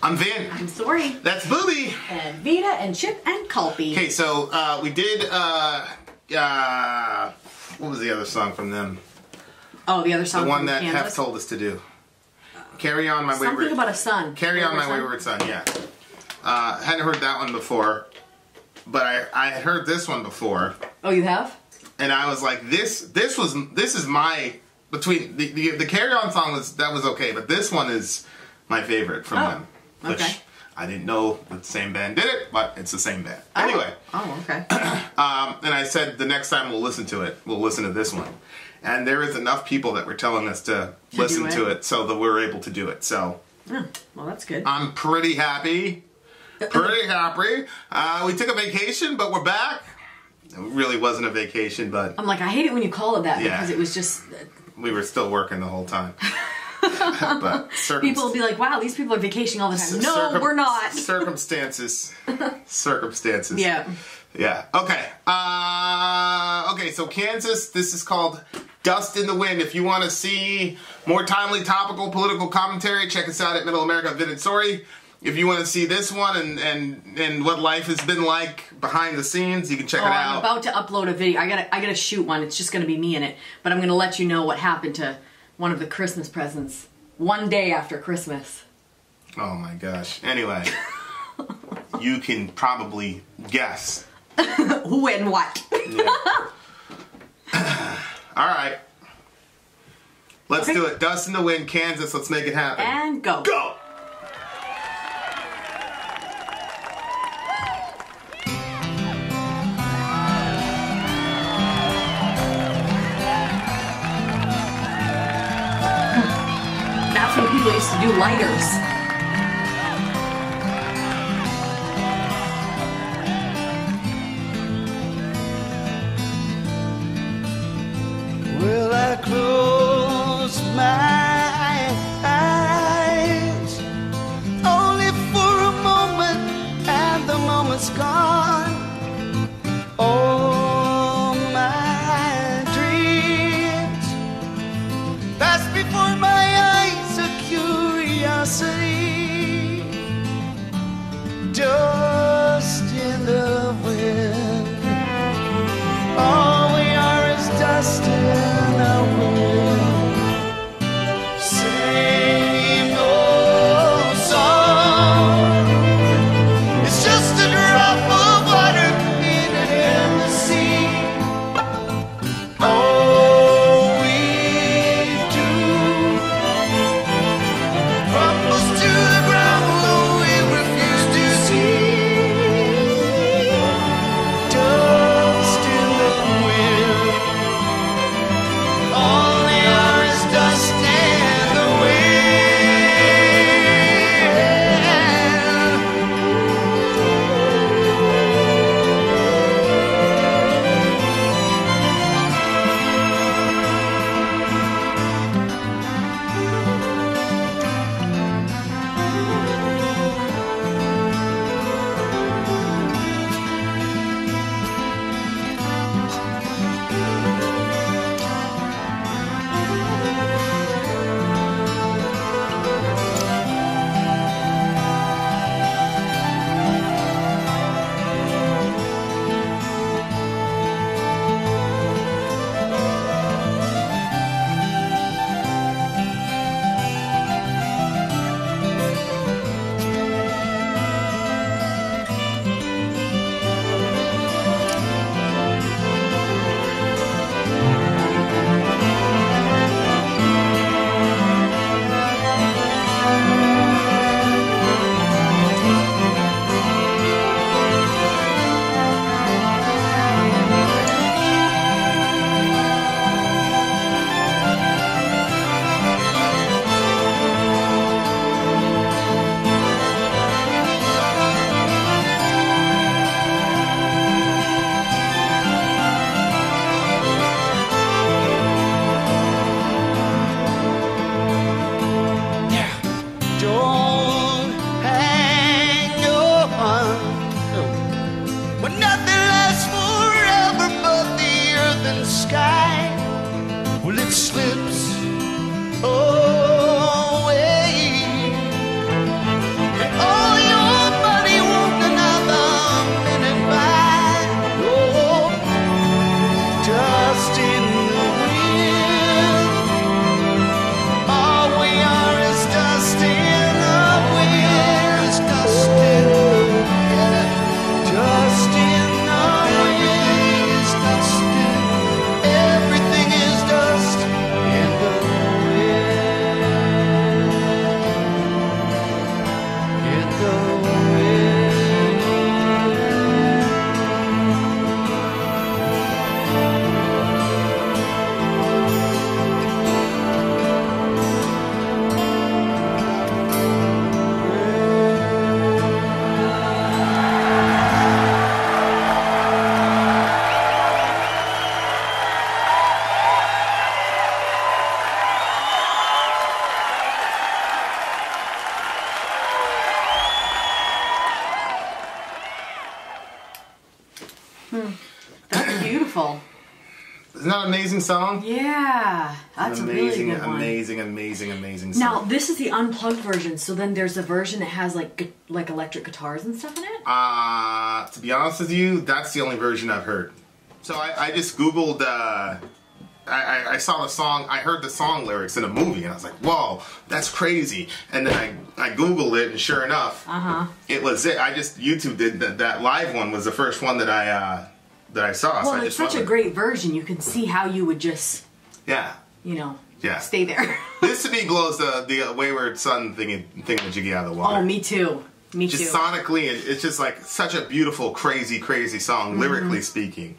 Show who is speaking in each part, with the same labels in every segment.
Speaker 1: I'm Vin.
Speaker 2: I'm Sori.
Speaker 1: That's Booby.
Speaker 2: And Vita and Chip and Culpy.
Speaker 1: Okay, so we did, what was the other song from them?
Speaker 2: Oh, the other song.
Speaker 1: The one that
Speaker 2: Kansas?
Speaker 1: Hef told us to do. Carry On My Wayward...
Speaker 2: Something about a son.
Speaker 1: Carry On My Wayward Son, yeah. Hadn't heard that one before, but I had heard this one before.
Speaker 2: Oh, you have?
Speaker 1: And I was like, this is my... Between the Carry On song was okay, but this one is my favorite from them. Which
Speaker 2: okay.
Speaker 1: I didn't know the same band did it, but it's the same band. Anyway.
Speaker 2: Oh, okay.
Speaker 1: And I said the next time we'll listen to it, we'll listen to this one. And there is enough people that were telling us to listen to it so that we're able to do it. So,
Speaker 2: well, that's good.
Speaker 1: I'm pretty happy. Pretty happy. We took a vacation, but we're back. It really wasn't a vacation, but...
Speaker 2: I'm like, I hate it when you call it that because it was just...
Speaker 1: We were still working the whole time. But
Speaker 2: people will be like, wow, these people are vacationing all the time. No, we're not.
Speaker 1: Circumstances. Circumstances.
Speaker 2: Yeah.
Speaker 1: Yeah. Okay. Okay, so Kansas, this is called Dust in the Wind. If you want to see more timely, topical, political commentary, check us out at Middle America, Vin and Sori. If you want to see this one and what life has been like behind the scenes, you can check it out.
Speaker 2: I'm about to upload a video. I gotta shoot one. It's just gonna be me in it. But I'm gonna let you know what happened to one of the Christmas presents one day after Christmas.
Speaker 1: Oh my gosh. Anyway, you can probably guess.
Speaker 2: Who and what.
Speaker 1: Yeah. All right. Let's do it. Dust in the Wind, Kansas. Let's make it happen.
Speaker 2: And go.
Speaker 1: Go!
Speaker 2: That's when people used to do lighters.
Speaker 3: Well, I close my eyes only for a moment, and the moment's gone. All my dreams pass before my eyes, a curiosity
Speaker 2: Wonderful.
Speaker 1: Isn't that an amazing song?
Speaker 2: Yeah, that's a really good one.
Speaker 1: Amazing song.
Speaker 2: Now, this is the unplugged version, so then there's a version that has like electric guitars and stuff in it?
Speaker 1: To be honest with you, that's the only version I've heard. So I just Googled, I saw the song, I heard the song lyrics in a movie, and I was like, whoa, that's crazy. And then I Googled it, and sure enough, it was it. I just YouTube did that live one was the first one that I saw.
Speaker 2: Well,
Speaker 1: so I
Speaker 2: it's
Speaker 1: just
Speaker 2: such a great version. You can see how you would just, stay there.
Speaker 1: This to me blows the Wayward Son thingamajiggy out of the water.
Speaker 2: Oh, me too. Me too.
Speaker 1: Just sonically, it's just like such a beautiful, crazy song, lyrically speaking.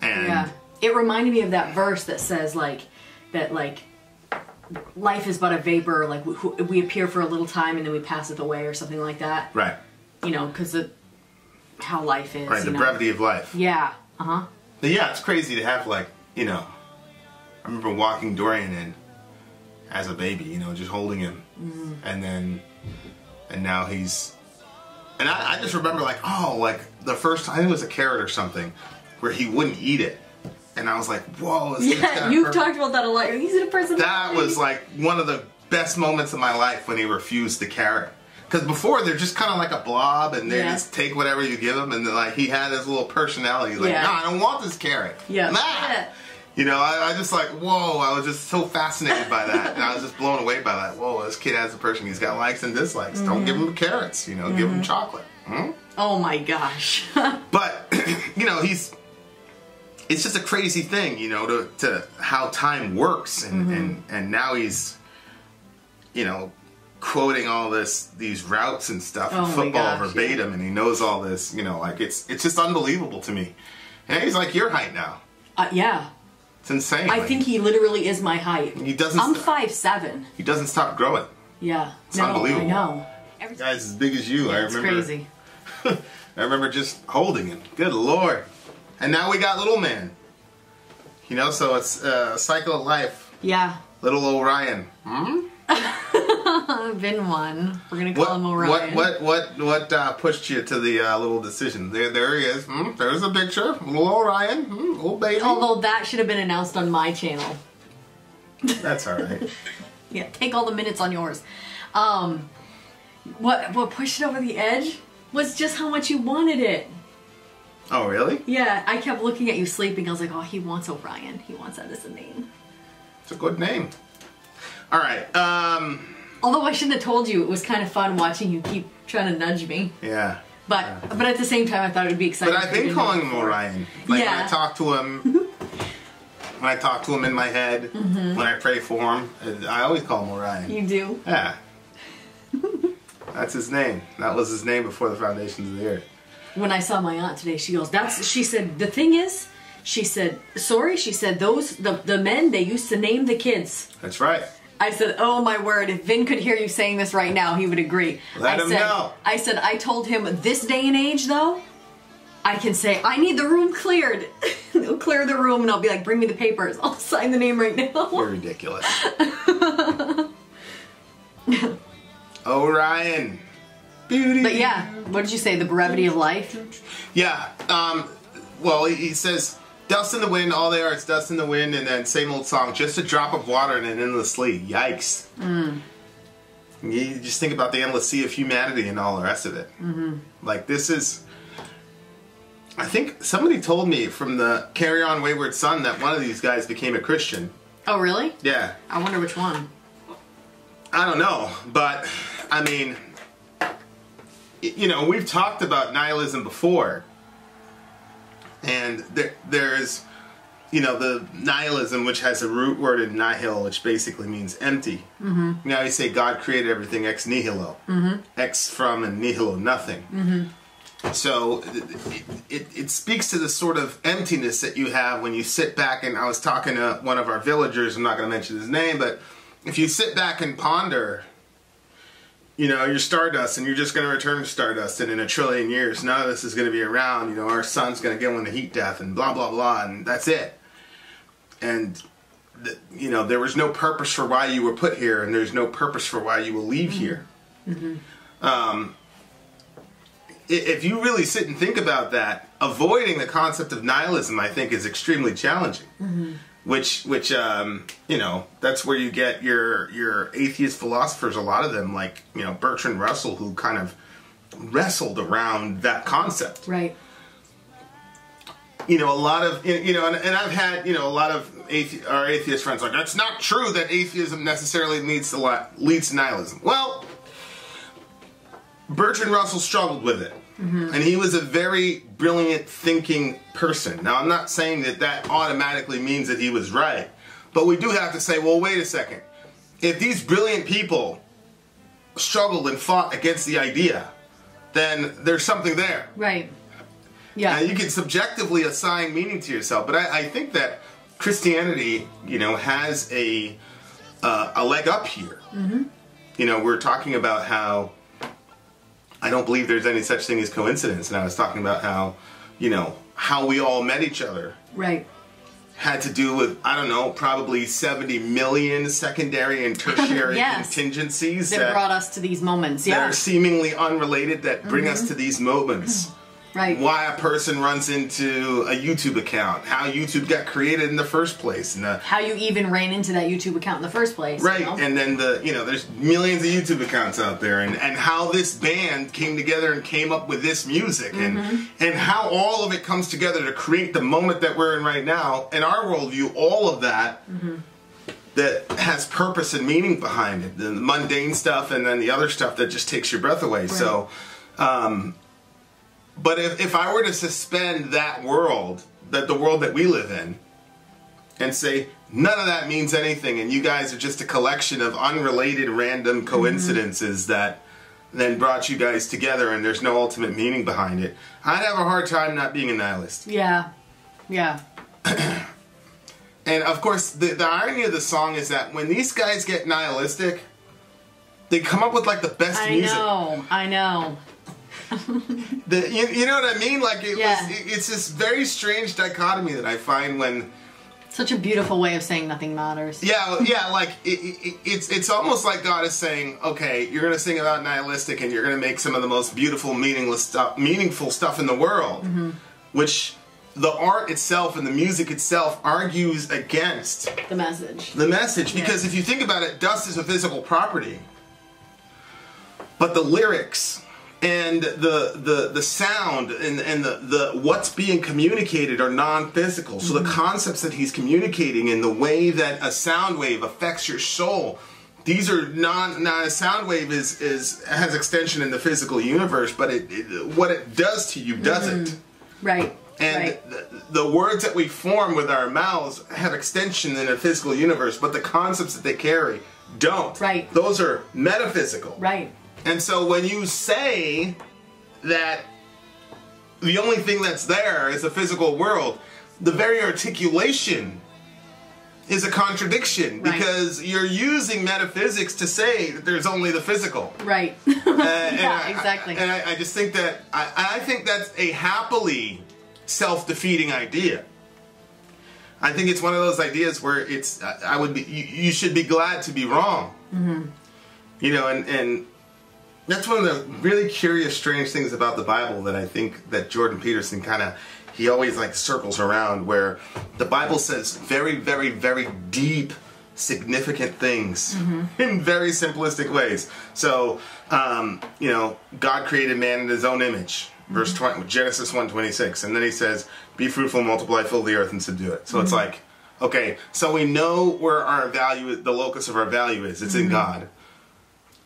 Speaker 1: And
Speaker 2: it reminded me of that verse that says life is but a vapor, like we appear for a little time and then we passeth away, or something like that.
Speaker 1: Right.
Speaker 2: Because how life is.
Speaker 1: Right, the brevity of life.
Speaker 2: Yeah.
Speaker 1: But yeah, it's crazy to have I remember walking Dorian in as a baby, just holding him. And now he's, and I just remember the first time, it was a carrot or something, where he wouldn't eat it. And I was like, whoa.
Speaker 2: You've talked about that a lot. He's a person.
Speaker 1: That was one of the best moments of my life when he refused the carrot. Because before, they're just kind of like a blob, and they just take whatever you give them, and he had his little personality. He's like, no, I don't want this carrot.
Speaker 2: Yeah.
Speaker 1: Nah. I just whoa, I was just so fascinated by that. And I was just blown away by that. Whoa, this kid has a person. He's got likes and dislikes. Don't give him carrots, give him chocolate.
Speaker 2: Oh my gosh.
Speaker 1: But, it's just a crazy thing, to how time works. And now he's, quoting all these routes and stuff in football verbatim, and he knows all this, it's just unbelievable to me. And he's your height now.
Speaker 2: Yeah.
Speaker 1: It's insane.
Speaker 2: I think he literally is my height.
Speaker 1: He doesn't.
Speaker 2: I'm 5'7".
Speaker 1: He doesn't stop growing.
Speaker 2: Yeah.
Speaker 1: It's unbelievable.
Speaker 2: I know.
Speaker 1: Guy's as big as you.
Speaker 2: Yeah,
Speaker 1: I remember.
Speaker 2: It's crazy.
Speaker 1: I remember just holding him. Good Lord. And now we got little man. So it's a cycle of life.
Speaker 2: Yeah.
Speaker 1: Little Orion.
Speaker 2: Vin won. We're gonna call him Orion.
Speaker 1: What pushed you to the little decision? There he is. There's a picture. Little Orion. Little baby.
Speaker 2: Although that should have been announced on my channel.
Speaker 1: That's all right.
Speaker 2: Yeah, take all the minutes on yours. What pushed it over the edge was just how much you wanted it.
Speaker 1: Oh, really?
Speaker 2: Yeah, I kept looking at you sleeping. I was like, oh, he wants Orion. He wants that as a name.
Speaker 1: It's a good name. All right.
Speaker 2: Although I shouldn't have told you, it was kind of fun watching you keep trying to nudge me.
Speaker 1: Yeah.
Speaker 2: But at the same time, I thought it would be exciting.
Speaker 1: But I've been calling him Orion. When I talk to him, when I talk to him in my head, when I pray for him, I always call him Orion.
Speaker 2: You do?
Speaker 1: Yeah. That's his name. That was his name before the foundations of the earth.
Speaker 2: When I saw my aunt today, she goes, she said, the thing is, she said, sorry, she said, the men, they used to name the kids.
Speaker 1: That's right.
Speaker 2: I said, oh my word, if Vin could hear you saying this right now, he would agree.
Speaker 1: Let him know.
Speaker 2: I said, I told him, this day and age, though, I can say, I need the room cleared. They'll clear the room, and I'll be like, bring me the papers. I'll sign the name right now.
Speaker 1: You're ridiculous. Orion. Beauty.
Speaker 2: But yeah, what did you say, the brevity of life?
Speaker 1: Yeah. Well, he says, dust in the wind, all they are is dust in the wind, and then same old song, just a drop of water in an endless sea. Yikes. You just think about the endless sea of humanity and all the rest of it. This is, I think somebody told me from the Carry On Wayward Son that one of these guys became a Christian.
Speaker 2: Oh, really?
Speaker 1: Yeah.
Speaker 2: I wonder which one.
Speaker 1: I don't know, but I mean, we've talked about nihilism before, and there's, the nihilism, which has a root word in nihil, which basically means empty. Now you say God created everything ex nihilo, ex from and nihilo, nothing. So it speaks to the sort of emptiness that you have when you sit back, and I was talking to one of our villagers, I'm not going to mention his name, but if you sit back and ponder, you're stardust, and you're just going to return to stardust, and in a trillion years, none of this is going to be around. Our sun's going to get one to heat death, and blah, blah, blah, and that's it. And, there was no purpose for why you were put here, and there's no purpose for why you will leave here. If you really sit and think about that, avoiding the concept of nihilism, I think, is extremely challenging. Which you know, that's where you get your atheist philosophers. A lot of them, like, you know, Bertrand Russell, who kind of wrestled around that concept.
Speaker 2: Right.
Speaker 1: You know, a lot of, you know, and I've had, you know, a lot of our atheist friends like, that's not true that atheism necessarily leads to nihilism. Well, Bertrand Russell struggled with it. And he was a very brilliant thinking person. Now, I'm not saying that that automatically means that he was right. But we do have to say, well, wait a second. If these brilliant people struggled and fought against the idea, then there's something there.
Speaker 2: Right. Yeah.
Speaker 1: Now, you can subjectively assign meaning to yourself, but I think that Christianity, you know, has a leg up here. You know, we're talking about how I don't believe there's any such thing as coincidence, and I was talking about how, you know, how we all met each other.
Speaker 2: Right.
Speaker 1: Had to do with, I don't know, probably 70 million secondary and tertiary contingencies
Speaker 2: that brought us to these moments.
Speaker 1: That are seemingly unrelated, that bring us to these moments.
Speaker 2: Right.
Speaker 1: Why a person runs into a YouTube account, how YouTube got created in the first place, and
Speaker 2: how you even ran into that YouTube account in the first place.
Speaker 1: Right,
Speaker 2: you know?
Speaker 1: and then there's millions of YouTube accounts out there, and how this band came together and came up with this music, and how all of it comes together to create the moment that we're in right now. In our worldview, all of that that has purpose and meaning behind it, the mundane stuff, and then the other stuff that just takes your breath away. Right. So. But if I were to suspend that world, the world that we live in, and say, none of that means anything, and you guys are just a collection of unrelated random coincidences that then brought you guys together and there's no ultimate meaning behind it, I'd have a hard time not being a nihilist.
Speaker 2: Yeah. Yeah.
Speaker 1: And of course, the irony of the song is that when these guys get nihilistic, they come up with like the best music.
Speaker 2: I know.
Speaker 1: You know what I mean? Like it's this very strange dichotomy that I find when.
Speaker 2: Such a beautiful way of saying nothing matters.
Speaker 1: Yeah. Like it's almost like God is saying, okay, you're going to sing about nihilistic, and you're going to make some of the most beautiful, meaningful stuff in the world, which the art itself and the music itself argues against
Speaker 2: the message.
Speaker 1: Because if you think about it, dust is a physical property, but the lyrics. And the sound and the what's being communicated are non-physical. So the concepts that he's communicating and the way that a sound wave affects your soul, these are a sound wave has extension in the physical universe, but what it does to you doesn't.
Speaker 2: Right.
Speaker 1: And the words that we form with our mouths have extension in a physical universe, but the concepts that they carry don't.
Speaker 2: Right.
Speaker 1: Those are metaphysical.
Speaker 2: Right.
Speaker 1: And so when you say that the only thing that's there is the physical world, the very articulation is a contradiction, because you're using metaphysics to say that there's only the physical.
Speaker 2: Right. Exactly.
Speaker 1: And I just think that, I think that's a happily self-defeating idea. I think it's one of those ideas where you should be glad to be wrong. You know, and that's one of the really curious, strange things about the Bible that I think that Jordan Peterson he always like circles around, where the Bible says very, very, very deep, significant things in very simplistic ways. So, you know, God created man in his own image, verse 20, Genesis 1:26, and then he says, be fruitful, multiply, fill the earth, and subdue it. So it's like, okay, so we know where our value, the locus of our value is. It's in God.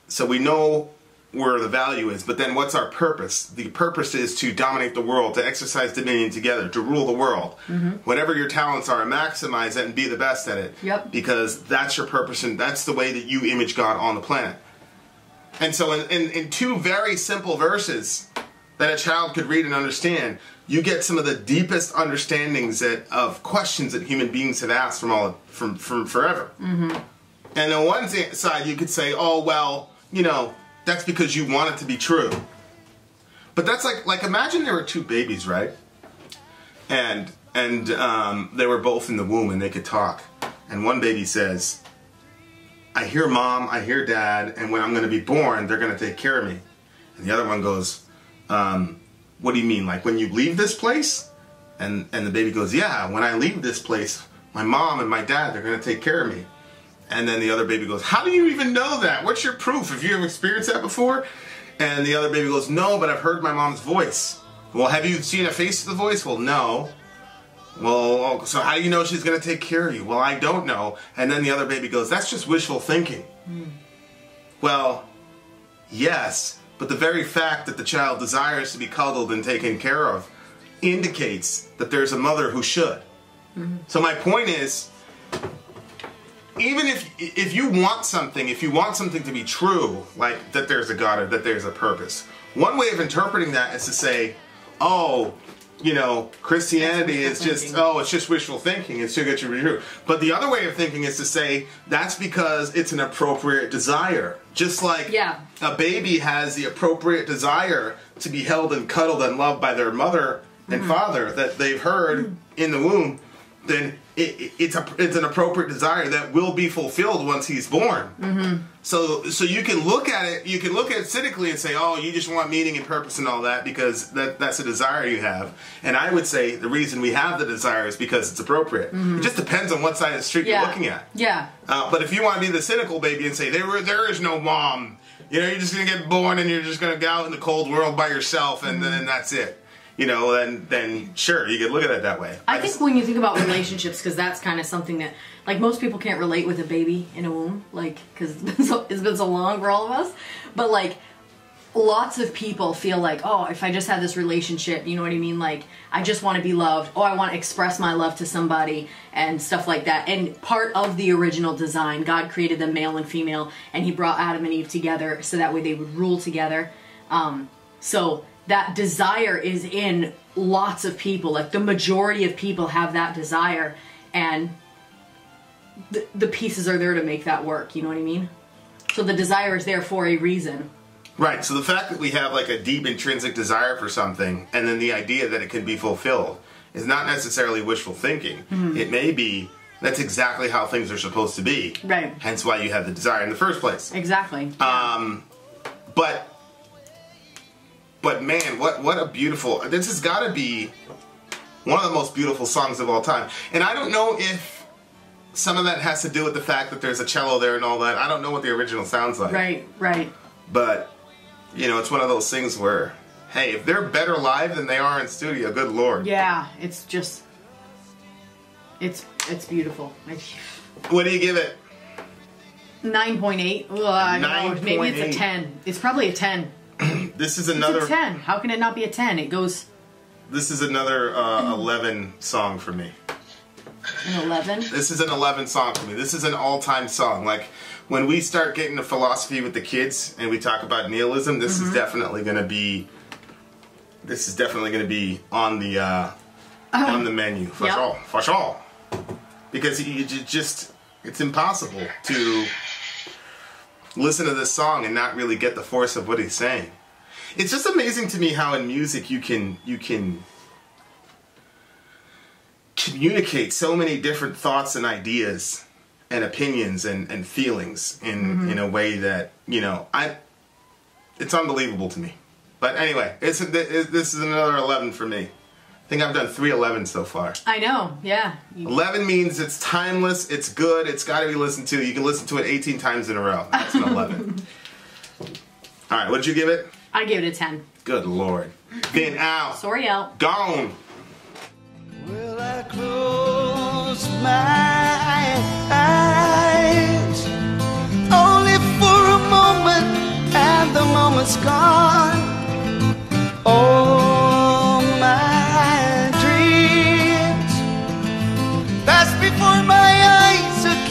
Speaker 1: So we know where the value is, but then what's our purpose? The purpose is to dominate the world, to exercise dominion together, to rule the world. Whatever your talents are, maximize it and be the best at it.
Speaker 2: Yep.
Speaker 1: Because that's your purpose, and that's the way that you image God on the planet. And so in two very simple verses that a child could read and understand, you get some of the deepest understandings of questions that human beings have asked from forever. And on one side you could say, oh, well, you know, that's because you want it to be true. But that's like imagine there were two babies, right? And they were both in the womb and they could talk. And one baby says, I hear mom, I hear dad, and when I'm going to be born, they're going to take care of me. And the other one goes, what do you mean? Like when you leave this place? And the baby goes, yeah, when I leave this place, my mom and my dad, they're going to take care of me. And then the other baby goes, how do you even know that? What's your proof? Have you ever experienced that before? And the other baby goes, no, but I've heard my mom's voice. Well, have you seen a face of the voice? Well, no. Well, so how do you know she's going to take care of you? Well, I don't know. And then the other baby goes, that's just wishful thinking. Well, yes, but the very fact that the child desires to be cuddled and taken care of indicates that there's a mother who should. So my point is, even if you want something to be true, like that there's a God or that there's a purpose, one way of interpreting that is to say, oh, you know, Christianity is just, oh, it's just wishful thinking, it's too good to be true. But the other way of thinking is to say, that's because it's an appropriate desire. Just like a baby has the appropriate desire to be held and cuddled and loved by their mother and father that they've heard in the womb, then it's an appropriate desire that will be fulfilled once he's born. So you can look at it cynically and say, oh, you just want meaning and purpose and all that because that's a desire you have. And I would say the reason we have the desire is because it's appropriate. It just depends on what side of the street you're looking at. But if you want to be the cynical baby and say there is no mom, you know, you're just going to get born and you're just going to go out in the cold world by yourself and then that's it. You know, then sure, you could look at it that way.
Speaker 2: I think when you think about relationships, because that's kind of something that, like, most people can't relate with a baby in a womb, like, because it's been so long for all of us. But, like, lots of people feel like, oh, if I just have this relationship, you know what I mean? Like, I just want to be loved. Oh, I want to express my love to somebody and stuff like that. And part of the original design, God created them male and female, and He brought Adam and Eve together so that way they would rule together. So that desire is in lots of people. Like, the majority of people have that desire, and the pieces are there to make that work, you know what I mean? So the desire is there for a reason.
Speaker 1: Right, so the fact that we have like a deep intrinsic desire for something, and then the idea that it can be fulfilled, is not necessarily wishful thinking. It may be that's exactly how things are supposed to be.
Speaker 2: Right.
Speaker 1: Hence why you have the desire in the first place.
Speaker 2: Exactly.
Speaker 1: But man, what a beautiful... This has got to be one of the most beautiful songs of all time. And I don't know if some of that has to do with the fact that there's a cello there and all that. I don't know what the original sounds like.
Speaker 2: Right.
Speaker 1: But, you know, it's one of those things where, hey, if they're better live than they are in studio, good Lord.
Speaker 2: Yeah, it's just... It's beautiful.
Speaker 1: What do you give it?
Speaker 2: 9.8. I don't know. Maybe it's a 10. It's probably a 10.
Speaker 1: This is another...
Speaker 2: It's a 10. How can it not be a 10? It goes...
Speaker 1: This is another 11 song for me.
Speaker 2: An 11?
Speaker 1: This is an 11 song for me. This is an all-time song. Like, when we start getting to philosophy with the kids and we talk about nihilism, this is definitely going to be... This is definitely going to be on the menu. For sure. Because it's impossible to listen to this song and not really get the force of what he's saying. It's just amazing to me how in music you can communicate so many different thoughts and ideas and opinions and feelings in a way that, you know, it's unbelievable to me. But anyway, this is another 11 for me. I think I've done 3 11s so far. I
Speaker 2: know, yeah.
Speaker 1: 11 means it's timeless, it's good, it's got to be listened to. You can listen to it 18 times in a row. That's an 11. Alright, what did you give it?
Speaker 2: I gave it a 10.
Speaker 1: Good Lord. Vin out.
Speaker 2: Sori out.
Speaker 1: Gone.
Speaker 3: Will I close my